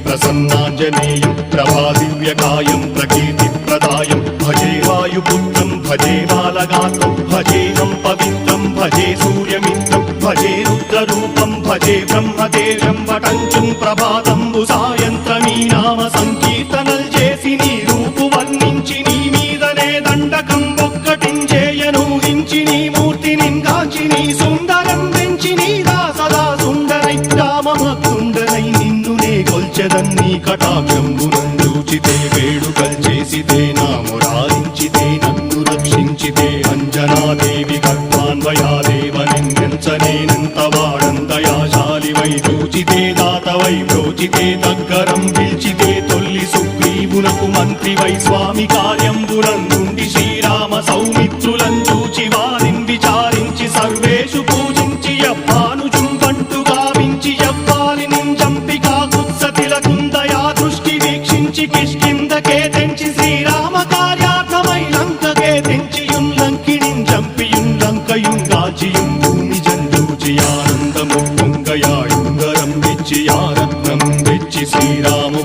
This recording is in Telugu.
ప్రసన్నాంజనేయం ప్రభాదివ్యకాయం ప్రకీర్తిప్రదాయం భజే వాయుపుత్రం భజే బాలగాత్రం భజేహం పవిత్రం భజే సూర్యమిత్రం భజే రుద్రరూపం భజే బ్రహ్మదేవం వటంచుం ప్రభాతంబు సాయంత్రమీ నామ సంకీర్తనల్ చేసి నీ రూపు వర్ణించి నీ మీదనే దండకం ఒక్కటించేయనూహించి నీ మూర్తిని గాంచి నీ సుందరం పెంచి నీ దాసదా సుందరై రామభక్తుండనై నిన్నునే కొల్చెదన్నీ కటాక్షంబునందూచితే వేడుకల్ చేసితే నా మురారించితే నన్ను రక్షించితే అంజనాదేవి గర్భాన్వయాదేవనెంచనేనంత వాడందయాశాలివై చూచితే దాతవై బ్రోచితే దగ్గరం పిల్చితే తొల్లి సుగ్రీవునకు మంత్రివై స్వామి కార్యంబులందుండి శ్రీరామ సౌమిత్రులం చూచి వారిని విచారించి సర్వేషు పూజించి యవ్వానుజుంబంటు గావించి యవ్వాలిని చంపి కాకుత్సతిలకుందయా దృష్టి వీక్షించి కిష్కిందకే తెంచి శ్రీరామ కార్యార్థమై లంకకే తెంచియుం లంకిణిం చంపియుం లంకయుం గాచియుం భూమి జందూచి ఆనందము పొంగయాయుంగరం తెచ్చి ఆరత్నం తెచ్చి శ్రీరాము